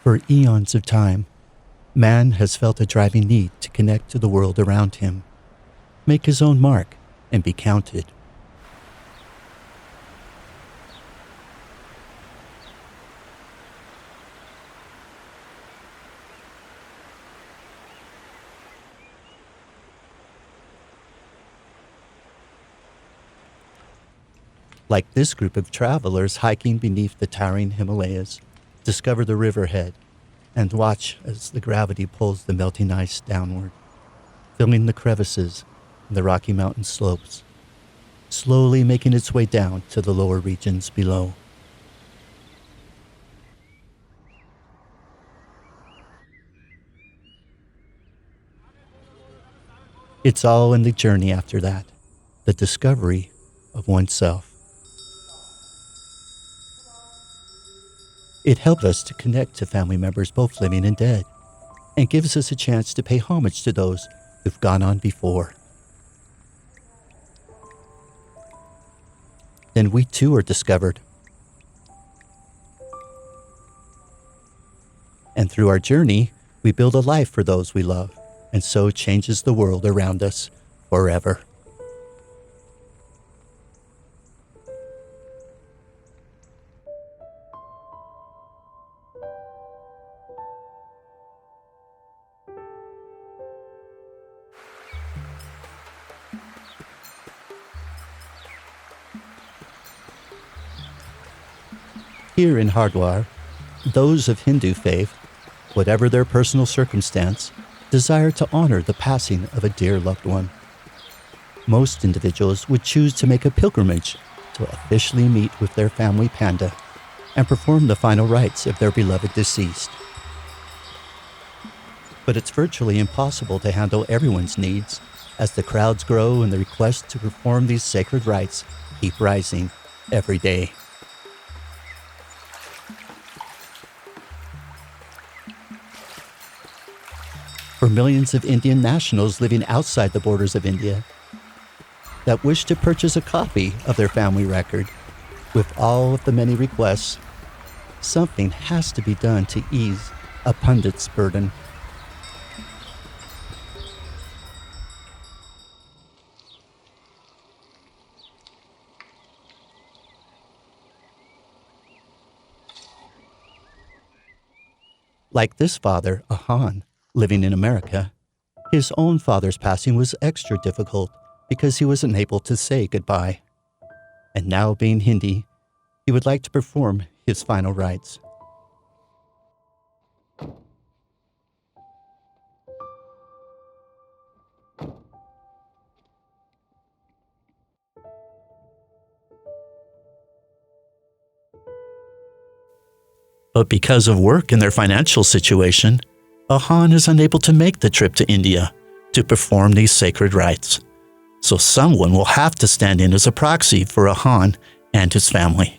For eons of time, man has felt a driving need to connect to the world around him, make his own mark, and be counted. Like this group of travelers hiking beneath the towering Himalayas, discover the riverhead and watch as the gravity pulls the melting ice downward, filling the crevices in the Rocky Mountain slopes, slowly making its way down to the lower regions below. It's all in the journey after that, the discovery of oneself. It helped us to connect to family members both living and dead, and gives us a chance to pay homage to those who've gone on before. Then we too are discovered. And through our journey, we build a life for those we love, and so changes the world around us forever. Here in Haridwar, those of Hindu faith, whatever their personal circumstance, desire to honor the passing of a dear loved one. Most individuals would choose to make a pilgrimage to officially meet with their family panda and perform the final rites of their beloved deceased. But it's virtually impossible to handle everyone's needs, as the crowds grow and the requests to perform these sacred rites keep rising every day. For millions of Indian nationals living outside the borders of India that wish to purchase a copy of their family record, with all of the many requests, something has to be done to ease a Pandit's burden. Like this father, Ahan, living in America, his own father's passing was extra difficult because he was unable to say goodbye. And now, being Hindi, he would like to perform his final rites. But because of work and their financial situation, Ahan is unable to make the trip to India to perform these sacred rites. So someone will have to stand in as a proxy for Ahan and his family.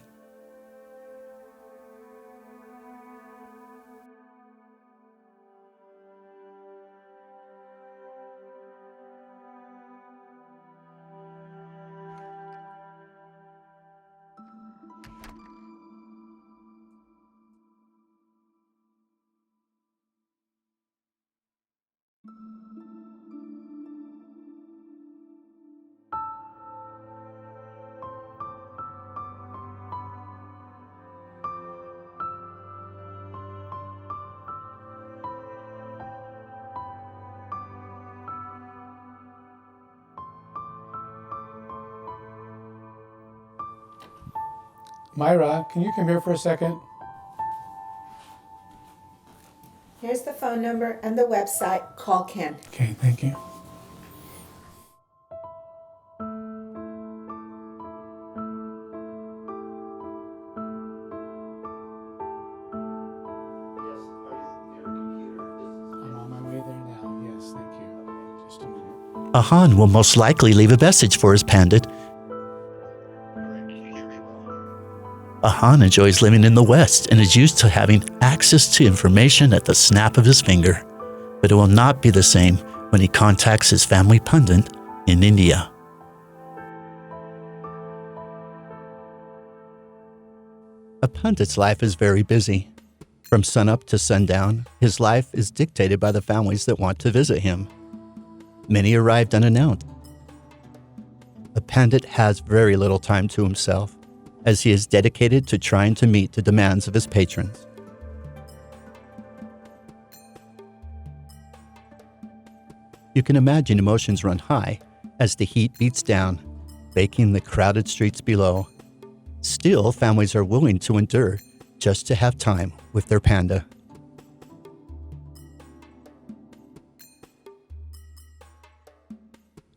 Myra, can you come here for a second? Here's the phone number and the website. Call Ken. Okay, thank you. I'm on my way there now. Yes, thank you. Just a minute. Ahan will most likely leave a message for his Pandit. Ahan enjoys living in the West and is used to having access to information at the snap of his finger. But it will not be the same when he contacts his family Pandit in India. A Pandit's life is very busy. From sunup to sundown, his life is dictated by the families that want to visit him. Many arrived unannounced. A Pandit has very little time to himself, as he is dedicated to trying to meet the demands of his patrons. You can imagine emotions run high as the heat beats down, baking the crowded streets below. Still, families are willing to endure just to have time with their panda.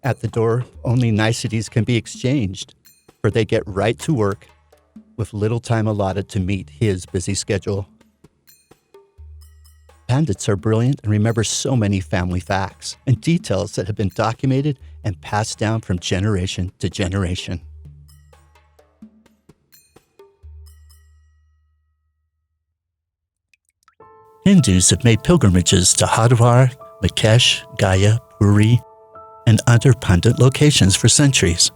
At the door, only niceties can be exchanged, for they get right to work with little time allotted to meet his busy schedule. Pandits are brilliant and remember so many family facts and details that have been documented and passed down from generation to generation. Hindus have made pilgrimages to Haridwar, Mukesh, Gaya, Puri, and other Pandit locations for centuries.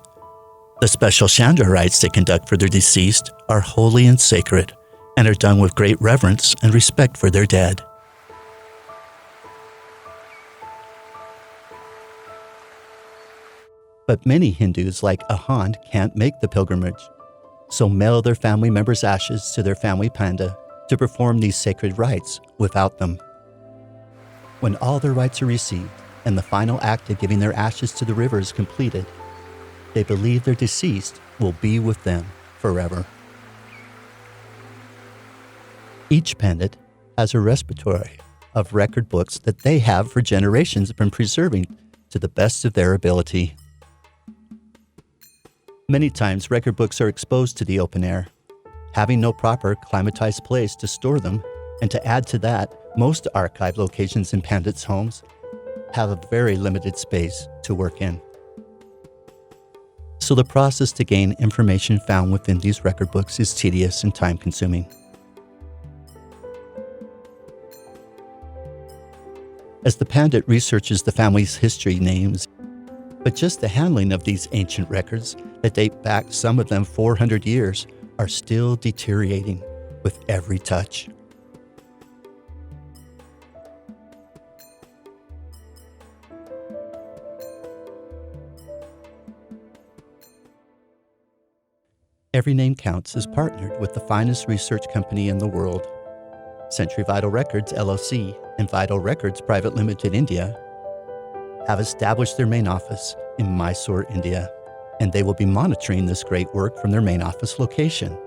The special Chandra rites they conduct for their deceased are holy and sacred and are done with great reverence and respect for their dead. But many Hindus, like Ahand, can't make the pilgrimage, so mail their family members' ashes to their family panda to perform these sacred rites without them. When all their rites are received and the final act of giving their ashes to the river is completed, they believe their deceased will be with them forever. Each Pandit has a repository of record books that they have for generations been preserving to the best of their ability. Many times, record books are exposed to the open air, having no proper climatized place to store them, and to add to that, most archive locations in Pandits' homes have a very limited space to work in. So the process to gain information found within these record books is tedious and time-consuming. As the Pandit researches the family's history names, but just the handling of these ancient records that date back, some of them 400 years, are still deteriorating with every touch. Every Name Counts is partnered with the finest research company in the world. Century Vital Records LLC and Vital Records Private Limited India have established their main office in Mysore, India, and they will be monitoring this great work from their main office location.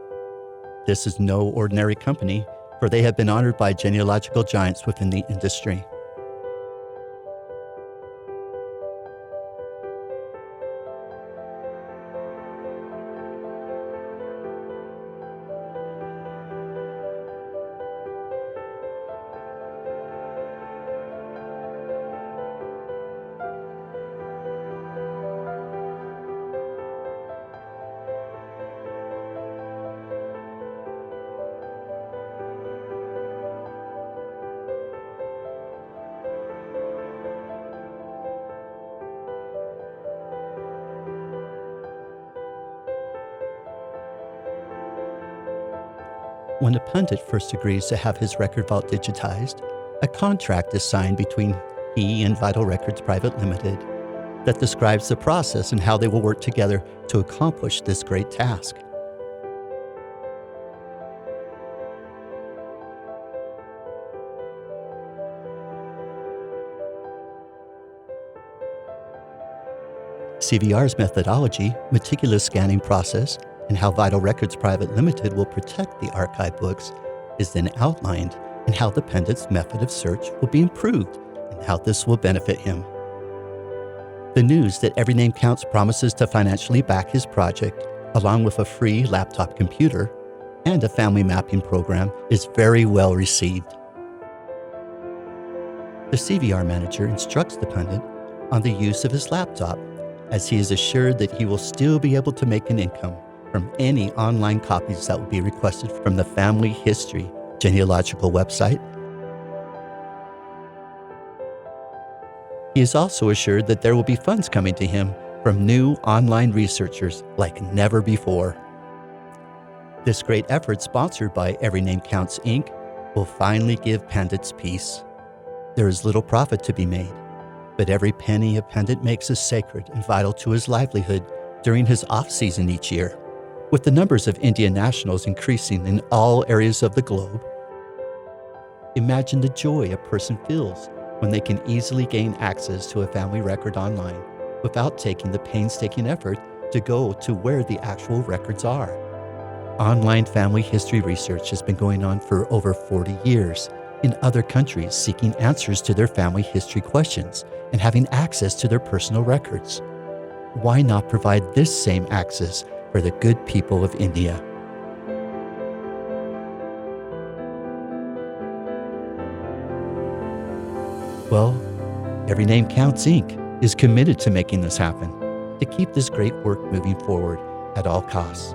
This is no ordinary company, for they have been honored by genealogical giants within the industry. When a Pandit first agrees to have his record vault digitized, a contract is signed between he and Vital Records Private Limited that describes the process and how they will work together to accomplish this great task. CVR's methodology, meticulous scanning process, and how Vital Records Private Limited will protect the archive books is then outlined, and how the Pandit's method of search will be improved and how this will benefit him. The news that Every Name Counts promises to financially back his project, along with a free laptop computer and a family mapping program, is very well received. The CVR manager instructs the Pandit on the use of his laptop, as he is assured that he will still be able to make an income from any online copies that will be requested from the Family History Genealogical website. He is also assured that there will be funds coming to him from new online researchers like never before. This great effort, sponsored by Every Name Counts Inc., will finally give Pandits peace. There is little profit to be made, but every penny a Pandit makes is sacred and vital to his livelihood during his off-season each year. With the numbers of Indian nationals increasing in all areas of the globe, imagine the joy a person feels when they can easily gain access to a family record online without taking the painstaking effort to go to where the actual records are. Online family history research has been going on for over 40 years in other countries, seeking answers to their family history questions and having access to their personal records. Why not provide this same access for the good people of India? Well, Every Name Counts Inc. is committed to making this happen, to keep this great work moving forward at all costs.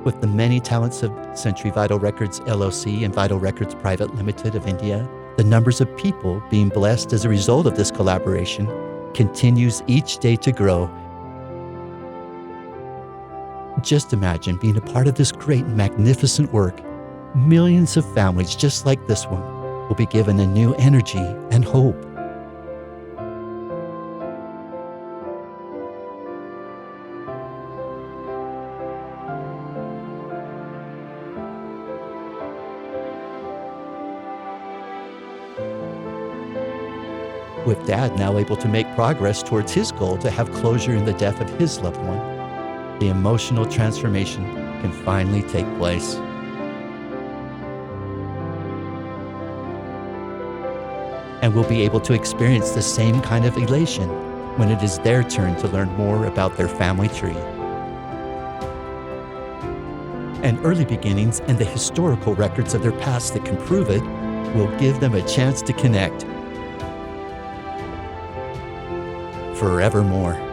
With the many talents of Century Vital Records LLC and Vital Records Private Limited of India, the numbers of people being blessed as a result of this collaboration continues each day to grow. Just imagine being a part of this great and magnificent work. Millions of families just like this one will be given a new energy and hope. With Dad now able to make progress towards his goal to have closure in the death of his loved one, the emotional transformation can finally take place. And we'll be able to experience the same kind of elation when it is their turn to learn more about their family tree. And early beginnings and the historical records of their past that can prove it will give them a chance to connect forevermore.